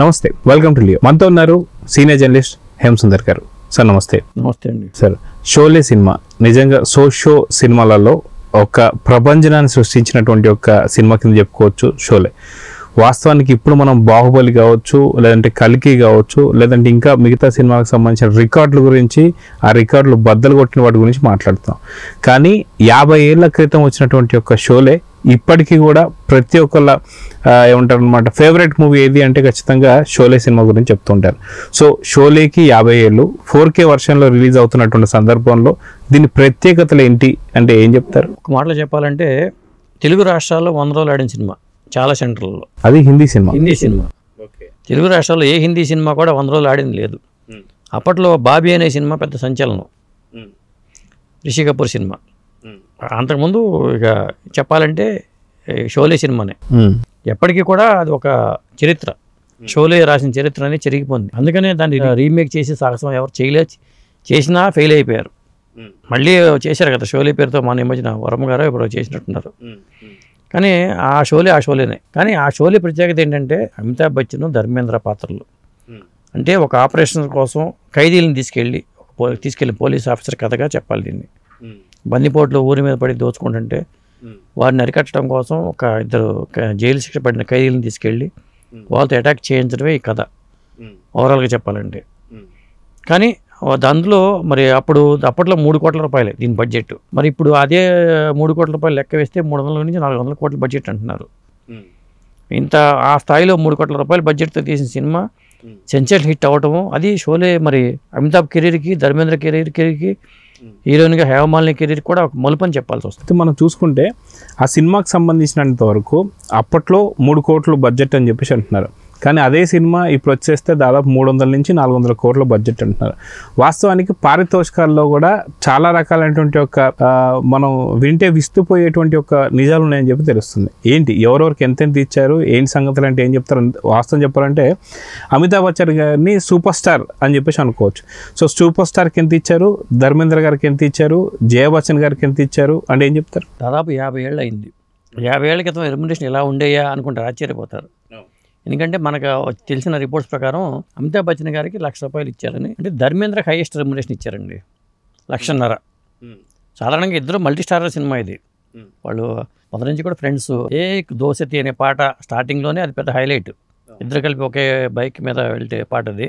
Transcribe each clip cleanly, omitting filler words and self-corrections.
నమస్తే, welcome to Leo. మనతో ఉన్నారు సీనియర్ జర్నలిస్ట్ హేమసుందర్ గారు. సార్ నమస్తే. నమస్తే అండి. సార్, షోలే సినిమా నిజంగా సోషో సినిమాలలో ఒక ప్రపంచనాన్ని సృష్టించినటువంటి ఒక సినిమా కింద చెప్పుకోవచ్చు షోలే. వాస్తవానికి ఇప్పుడు మనం బాహుబలి కావచ్చు, లేదంటే కల్కి కావచ్చు, లేదంటే ఇంకా మిగతా సినిమాలకు సంబంధించిన రికార్డుల గురించి, ఆ రికార్డులు బద్దలు కొట్టిన వాటి గురించి మాట్లాడుతాం. కానీ 50 ఏళ్ల క్రితం వచ్చినటువంటి ఒక షోలే ఇప్పటికీ కూడా ప్రతి ఒక్కళ్ళ ఏమంటారు అనమాట ఫేవరెట్ మూవీ ఏది అంటే ఖచ్చితంగా షోలే సినిమా గురించి చెప్తుంటారు. సో షోలేకి 50 ఏళ్ళు 4K వర్షన్లో రిలీజ్ అవుతున్నటువంటి సందర్భంలో దీని ప్రత్యేకతలు ఏంటి అంటే ఏం చెప్తారు? ఒక మాటలో చెప్పాలంటే తెలుగు రాష్ట్రాల్లో 100 రోజులు ఆడిన సినిమా చాలా సెంటర్లలో. అది హిందీ సినిమా. తెలుగు రాష్ట్రాల్లో ఏ హిందీ సినిమా కూడా 100 రోజులు ఆడింది లేదు. అప్పట్లో బాబీ అనే సినిమా పెద్ద సంచలనం, రిషి కపూర్ సినిమా. అంతకుముందు ఇక చెప్పాలంటే షోలే సినిమానే ఎప్పటికీ కూడా అది ఒక చరిత్ర. షోలే రాసిన చరిత్ర అనేది చెరిగిపోయింది. అందుకనే దాన్ని రీమేక్ చేసి సాహసం ఎవరు చేసినా ఫెయిల్ అయిపోయారు. మళ్ళీ చేశారు కదా షోలే పేరుతో, మన మధ్యన వరమ గారు ఇప్పుడు చేసినట్టున్నారు. కానీ ఆ షోలేనే. కానీ ఆ షోలే ప్రత్యేకత ఏంటంటే అమితాబ్ బచ్చన్, ధర్మేంద్ర పాత్రలు. అంటే ఒక ఆపరేషన్ కోసం ఖైదీలను తీసుకెళ్ళి పోలీస్ ఆఫీసర్ కథగా చెప్పాలి దీన్ని. బందిపోట్లు ఊరి మీద పడి దోచుకుంటుంటే వారిని అరికట్టడం కోసం ఒక ఇద్దరు జైలు శిక్ష పడిన ఖైదీలను తీసుకెళ్ళి వాళ్ళతో అటాక్ చేయించడమే ఈ కథ ఓవరాల్గా చెప్పాలంటే. కానీ అందులో మరి అప్పట్లో 3 కోట్ల రూపాయలే దీని బడ్జెట్. మరి ఇప్పుడు అదే 3 కోట్ల రూపాయలు లెక్క వేస్తే 300 నుంచి 400 కోట్ల బడ్జెట్ అంటున్నారు. ఇంత ఆ స్థాయిలో 3 కోట్ల రూపాయల బడ్జెట్తో తీసిన సినిమా సెంచరీ హిట్ అవ్వటము, అది షోలే మరి అమితాబ్ కెరీర్కి, ధర్మేంద్ర కెరీర్కి, హీరోయిన్గా హేమమాలిని కెరీర్ కూడా ఒక మలుపని చెప్పాల్సి వస్తుంది. మనం చూసుకుంటే ఆ సినిమాకి సంబంధించినంత వరకు అప్పట్లో 3 కోట్లు బడ్జెట్ అని చెప్పేసి అంటున్నారు. కానీ అదే సినిమా ఇప్పుడు వచ్చేస్తే దాదాపు 300 నుంచి 400 కోట్ల బడ్జెట్ అంటున్నారు. వాస్తవానికి పారితోషికాల్లో కూడా చాలా రకాలైనటువంటి ఒక మనం వింటే విస్తుపోయేటువంటి ఒక నిజాలు ఉన్నాయని చెప్పి తెలుస్తుంది. ఏంటి, ఎవరెవరికి ఎంతెంత ఇచ్చారు, ఏంటి సంగతులు అంటే ఏం చెప్తారు? వాస్తవం చెప్పాలంటే అమితాబ్ బచ్చన్ గారిని సూపర్ స్టార్ అని చెప్పేసి అనుకోవచ్చు. సో సూపర్ స్టార్కి ఎంత ఇచ్చారు, ధర్మేంద్ర గారికి ఎంత ఇచ్చారు, జయ బచ్చన్ గారికి ఎంత ఇచ్చారు అంటే ఏం చెప్తారు? దాదాపు 50 ఏళ్ళు అయింది. 50 ఏళ్ల క్రితం రెమ్యునరేషన్ ఎలా ఉండేయా అనుకుంటారు, ఆశ్చర్యపోతారు. ఎందుకంటే మనకు తెలిసిన రిపోర్ట్స్ ప్రకారం అమితాబ్ బచ్చన్ గారికి ₹1,00,000 ఇచ్చారని. అంటే ధర్మేంద్ర హైయెస్ట్ రెమ్యునరేషన్ ఇచ్చారండి, 1,50,000. సాధారణంగా ఇద్దరు మల్టీ స్టారర్ సినిమా ఇది. వాళ్ళు మొదటి నుంచి కూడా ఫ్రెండ్స్. ఏ దోసతి అనే పాట స్టార్టింగ్లోనే అది పెద్ద హైలైట్. ఇద్దరు కలిపి ఒకే బైక్ మీద వెళ్తే పాట అది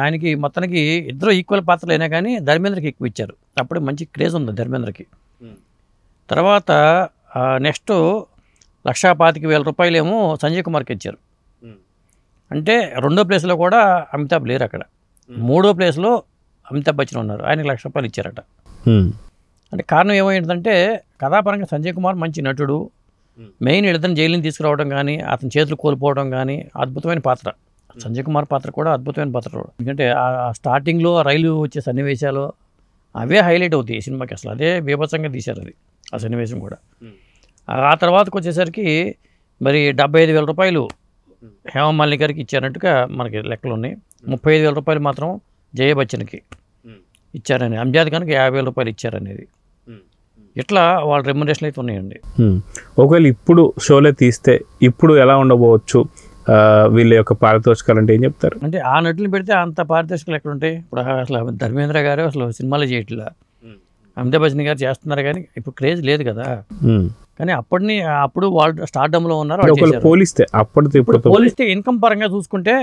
ఆయనకి మొత్తానికి ఇద్దరు ఈక్వల్ పాత్రలు అయినా కానీ ధర్మేంద్రకి ఎక్కువ ఇచ్చారు. అప్పుడు మంచి క్రేజ్ ఉంది ధర్మేంద్రకి. తర్వాత నెక్స్ట్ ₹1,25,000 ఏమో సంజయ్ కుమార్కి ఇచ్చారు. అంటే 2వ ప్లేస్లో కూడా అమితాబ్ లేరు అక్కడ. 3వ ప్లేస్లో అమితాబ్ బచ్చన్ ఉన్నారు, ఆయనకి ₹1,00,000 ఇచ్చారట. అంటే కారణం ఏమైందంటే కథాపరంగా సంజయ్ కుమార్ మంచి నటుడు. మెయిన్ ఇతను జైలుని తీసుకురావడం కానీ, అతని చేతులు కోల్పోవడం కానీ అద్భుతమైన పాత్ర. సంజయ్ కుమార్ పాత్ర కూడా అద్భుతమైన పాత్ర. ఎందుకంటే ఆ స్టార్టింగ్లో రైలు వచ్చే సన్నివేశాలు అవే హైలైట్ అవుతాయి ఈ సినిమాకి. అసలు అదే బీభత్సంగా తీశారు అది, ఆ సన్నివేశం కూడా. ఆ తర్వాతకు వచ్చేసరికి మరి ₹75,000 హేమమాలిని గారికి ఇచ్చారన్నట్టుగా మనకి లెక్కలు ఉన్నాయి. ₹35,000 మాత్రం జయ బచ్చన్కి ఇచ్చారని, అంజాద్ ఖాన్కి ₹50,000 ఇచ్చారనేది. ఇట్లా వాళ్ళ రెమ్యునరేషన్ అయితే ఉన్నాయండి. ఒకవేళ ఇప్పుడు షోలే తీస్తే ఇప్పుడు ఎలా ఉండబోవచ్చు వీళ్ళ యొక్క పారితోషికాలు అంటే ఏం చెప్తారు? అంటే ఆ నటులు పెడితే అంత పారితోషికాలు ఎక్కడ ఉంటాయి? ఇప్పుడు అసలు ధర్మేంద్ర గారు అసలు సినిమాలు చేయట్లా, అమితాబ్ బచ్చన్ గారు చేస్తున్నారు కానీ ఇప్పుడు క్రేజ్ లేదు కదా. కానీ అప్పుడు వాళ్ళు స్టార్డమ్లో ఉన్నారు. పోలిస్తే ఇన్కమ్ పరంగా చూసుకుంటే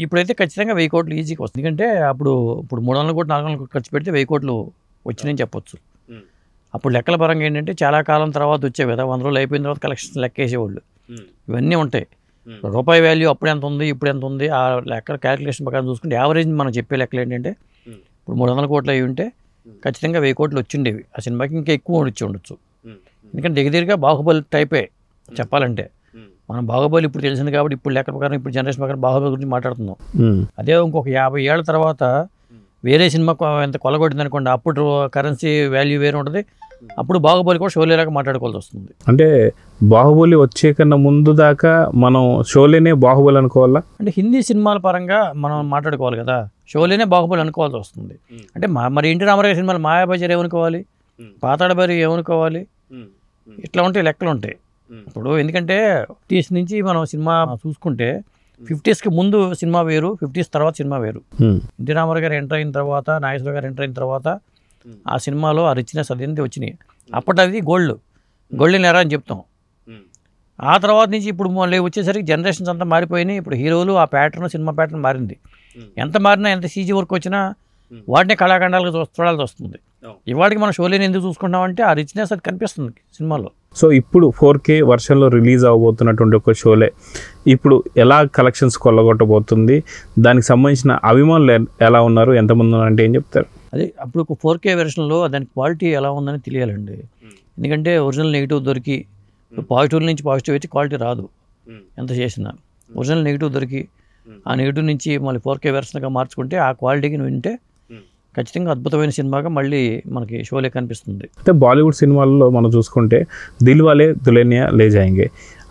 ఇప్పుడైతే ఖచ్చితంగా 1000 కోట్లు ఈజీగా వస్తుంది. ఎందుకంటే ఇప్పుడు 300 కోట్లు 400 కోట్లు ఖర్చు పెడితే 1000 కోట్లు వచ్చినాయని చెప్పొచ్చు. అప్పుడు లెక్కల పరంగా ఏంటంటే చాలా కాలం తర్వాత వచ్చేవి కదా, 100 రోజులు అయిపోయిన తర్వాత కలెక్షన్స్ లెక్కేసేవాళ్ళు. ఇవన్నీ ఉంటాయి. రూపాయి వాల్యూ అప్పుడు ఎంత ఉంది, ఇప్పుడు ఎంత ఉంది, ఆ లెక్కల క్యాలిక్యులేషన్ ప్రకారం చూసుకుంటే యావరేజ్ మనం చెప్పే లెక్కలు ఏంటంటే ఇప్పుడు 300 కోట్లు అయి ఉంటే ఖచ్చితంగా 1000 కోట్లు వచ్చిండేవి ఆ సినిమాకి, ఇంకా ఎక్కువ వచ్చి ఉండొచ్చు. ఎందుకంటే దగ్గరగా బాహుబలి టైపే చెప్పాలంటే. మనం బాహుబలి ఇప్పుడు తెలిసింది కాబట్టి ఇప్పుడు లెక్క ప్రకారం, ఇప్పుడు జనరేషన్ ప్రకారం బాహుబలి గురించి మాట్లాడుతున్నాం. అదే ఇంకొక 50 ఏళ్ల తర్వాత వేరే సినిమా ఎంత కొలగొట్టింది అనుకోండి, అప్పుడు కరెన్సీ వాల్యూ వేరే ఉంటుంది. అప్పుడు బాహుబలి కూడా షోలేలాగా మాట్లాడుకోవాల్సి వస్తుంది. అంటే బాహుబలి వచ్చే కన్నా ముందు దాకా మనం షోలేనే బాహుబలి అనుకోవాలా? అంటే హిందీ సినిమాల పరంగా మనం మాట్లాడుకోవాలి కదా, షోలేనే బాహుబలి అనుకోవాల్సి వస్తుంది. అంటే మరి ఎన్టీ రామారావు సినిమాలు మాయాబజార్ ఏమనుకోవాలి, పాతాళభైరవి ఏమనుకోవాలి, ఇట్లా ఉంటాయి లెక్కలు ఉంటాయి. ఇప్పుడు ఎందుకంటే టీస్ నుంచి మనం సినిమా చూసుకుంటే 50స్కి ముందు సినిమా వేరు, 50s తర్వాత సినిమా వేరు. ఎన్టీ రామారావు గారు ఎంటర్ అయిన తర్వాత, నాగేశ్వర గారు ఎంటర్ అయిన తర్వాత ఆ సినిమాలో ఆ రిచ్నెస్ అదేంటి వచ్చినాయి. అప్పటి అది గోల్డెన్ ఎరా అని చెప్తాం. ఆ తర్వాత నుంచి ఇప్పుడు మళ్ళీ వచ్చేసరికి జనరేషన్స్ అంతా మారిపోయినాయి. ఇప్పుడు హీరోలు ఆ ప్యాటర్న్, సినిమా ప్యాటర్న్ మారింది. ఎంత మారినా, ఎంత సీజీ వర్క్ వచ్చినా వాటినే కళాఖండాలుగా చూడాల్సి వస్తుంది. ఇవాటికి మనం షోలేని ఎందుకు చూసుకుంటామంటే ఆ రిచ్నెస్ అది కనిపిస్తుంది సినిమాలో. సో ఇప్పుడు 4K వర్షన్లో రిలీజ్ అవ్వబోతున్నటువంటి ఒక షోలే ఇప్పుడు ఎలా కలెక్షన్స్ కొల్లగొట్టబోతుంది, దానికి సంబంధించిన అభిమానులు ఎలా ఉన్నారు, ఎంతమంది ఉన్నారు అంటే ఏం చెప్తారు? అదే అప్పుడు ఒక 4K వెర్షన్లో దాని క్వాలిటీ ఎలా ఉందని తెలియాలండి. ఎందుకంటే ఒరిజినల్ నెగిటివ్ దొరికి పాజిటివ్ నుంచి పాజిటివ్ అయితే క్వాలిటీ రాదు ఎంత చేసినా. ఒరిజినల్ నెగిటివ్ దొరికి ఆ నెగిటివ్ నుంచి మళ్ళీ 4K వెర్షన్గా మార్చుకుంటే ఆ క్వాలిటీకి వింటే ఖచ్చితంగా అద్భుతమైన సినిమాగా మళ్ళీ మనకి షోలే కనిపిస్తుంది. అయితే బాలీవుడ్ సినిమాల్లో మనం చూసుకుంటే దిల్వాలే దుల్హనియా లే జాయేంగే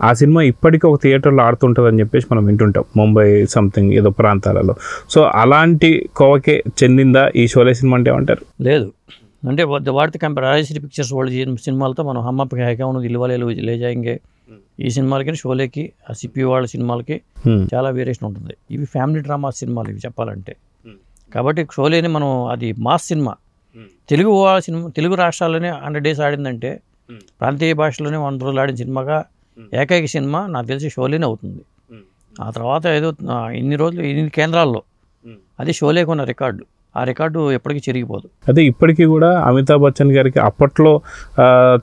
ఆ సినిమా ఇప్పటికీ ఒక థియేటర్లో ఆడుతుంటుంది అని చెప్పేసి మనం వింటుంటాం, ముంబై సంథింగ్ ఏదో ప్రాంతాలలో. సో అలాంటి కోవకే చెందిందా ఈ షోలే సినిమా అంటే ఏమంటారు? లేదు అంటే వాటితో కంపేర్ రాజశ్రీ పిక్చర్స్ వాళ్ళు సినిమాలతో మనం హమ్మప్ప హైకాను, దిల్వాలే లే జాయేంగే ఈ సినిమాలకి, షోలేకి, ఆ సిపి వాళ్ళ సినిమాలకి చాలా వేరియేషన్ ఉంటుంది. ఇవి ఫ్యామిలీ డ్రామా సినిమాలు ఇవి చెప్పాలంటే. కాబట్టి షోలేని మనం అది మాస్ సినిమా, తెలుగు రాష్ట్రాల్లోనే 100 days ఆడిందంటే ప్రాంతీయ భాషలోనే 100 రోజులు ఆడిన సినిమాగా ఏకైక సినిమా నాకు తెలిసి షోలేనే అవుతుంది. ఆ తర్వాత ఏదో ఇన్ని రోజులు ఇన్ని కేంద్రాల్లో అది షోలేకు ఉన్న రికార్డు. ఆ రికార్డు ఎప్పటికీ చెరిగిపోదు. అదే ఇప్పటికీ కూడా అమితాబ్ బచ్చన్ గారికి అప్పట్లో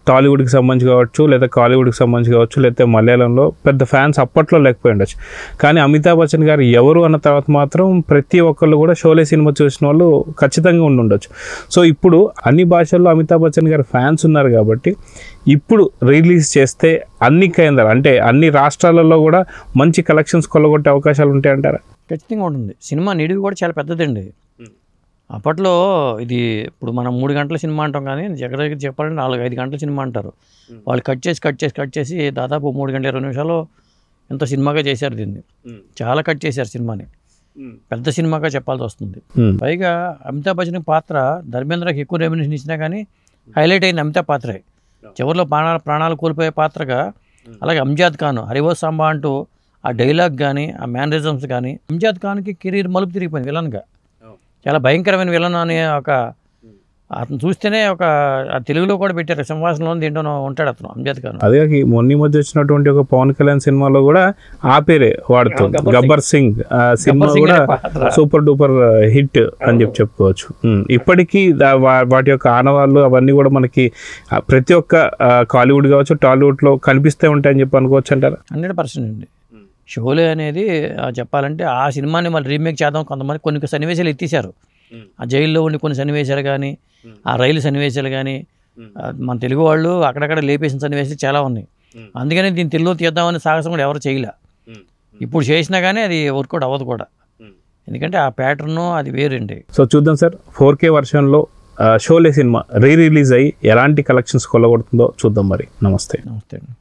టాలీవుడ్కి సంబంధించి కావచ్చు, లేదా కాలీవుడ్కి సంబంధించి కావచ్చు, లేకపోతే మలయాళంలో పెద్ద ఫ్యాన్స్ అప్పట్లో లేకపోయి ఉండొచ్చు. కానీ అమితాబ్ బచ్చన్ గారు ఎవరు అన్న తర్వాత మాత్రం ప్రతి ఒక్కళ్ళు కూడా షోలే సినిమా చూసిన వాళ్ళు ఖచ్చితంగా ఉండొచ్చు. సో ఇప్పుడు అన్ని భాషల్లో అమితాబ్ బచ్చన్ గారు ఫ్యాన్స్ ఉన్నారు కాబట్టి ఇప్పుడు రిలీజ్ చేస్తే అన్ని కేంద్రాలు అంటే అన్ని రాష్ట్రాలలో కూడా మంచి కలెక్షన్స్ కొల్లగొట్టే అవకాశాలు ఉంటాయంటారా? ఖచ్చితంగా ఉంటుంది. సినిమా నిడివి కూడా చాలా పెద్దదండి. అప్పట్లో ఇది ఇప్పుడు మనం 3 గంటల సినిమా అంటాం, కానీ దగ్గర చెప్పాలంటే 4-5 గంటల సినిమా అంటారు. వాళ్ళు కట్ చేసి దాదాపు 3 గంటల 20 నిమిషాలు ఎంతో సినిమాగా చేశారు దీన్ని. చాలా కట్ చేశారు సినిమాని, పెద్ద సినిమాగా చెప్పాల్సి వస్తుంది. పైగా అమితాబ్ బచ్చన్ పాత్ర ధర్మేంద్రకి ఎక్కువ రెమ్యునరేషన్ ఇచ్చినా కానీ హైలైట్ అయింది అమితాబ్ పాత్రే. చివరిలో ప్రాణాలు కోల్పోయే పాత్రగా. అలాగే అంజాద్ ఖాన్ హరివో సాంబా అంటూ ఆ డైలాగ్ కానీ, ఆ మేనరిజమ్స్ కానీ, అంజాద్ ఖాన్కి కెరీర్ మలుపు తిరిగిపోయింది విలన్గా. చాలా భయంకరమైన విలన్ అనే ఒక అతను చూస్తేనే ఒక తెలుగులో కూడా పెట్టారు, సంభాషణలో ఏంటో ఉంటాడు అతను అంజాద్ ఖాన్. అదే మొన్న మధ్య వచ్చినటువంటి ఒక పవన్ కళ్యాణ్ సినిమాలో కూడా ఆ పేరే వాడుతుంది, గబ్బర్ సింగ్ సినిమా కూడా సూపర్ డూపర్ హిట్ అని చెప్పుకోవచ్చు. ఇప్పటికీ వాటి యొక్క ఆనవాళ్ళు అవన్నీ కూడా మనకి ప్రతి ఒక్క కాలీవుడ్ కావచ్చు, టాలీవుడ్లో కనిపిస్తూ ఉంటాయని చెప్పి అనుకోవచ్చు అంటారా? 100% అండి. షోలే అనేది చెప్పాలంటే ఆ సినిమాని మళ్ళీ రీమేక్ చేద్దాం కొంతమంది కొన్ని సన్నివేశాలు ఎత్తేసారు. ఆ జైల్లో ఉండి కొన్ని సన్నివేశాలు కానీ, ఆ రైలు సన్నివేశాలు కానీ, మన తెలుగు వాళ్ళు అక్కడక్కడ లేపేసిన సన్నివేశాలు చాలా ఉన్నాయి. అందుకని దీన్ని తెలుగులో తీద్దామని సాహసం కూడా ఎవరు చేయలే. ఇప్పుడు చేసినా కానీ అది వర్కౌట్ అవ్వదు కూడా, ఎందుకంటే ఆ ప్యాటర్న్ అది వేరండి. సో చూద్దాం సార్, 4K వర్షన్లో షోలే సినిమా రిలీజ్ అయ్యి ఎలాంటి కలెక్షన్స్ కొల్లగొడుతుందో చూద్దాం మరి. నమస్తే. నమస్తే అండి.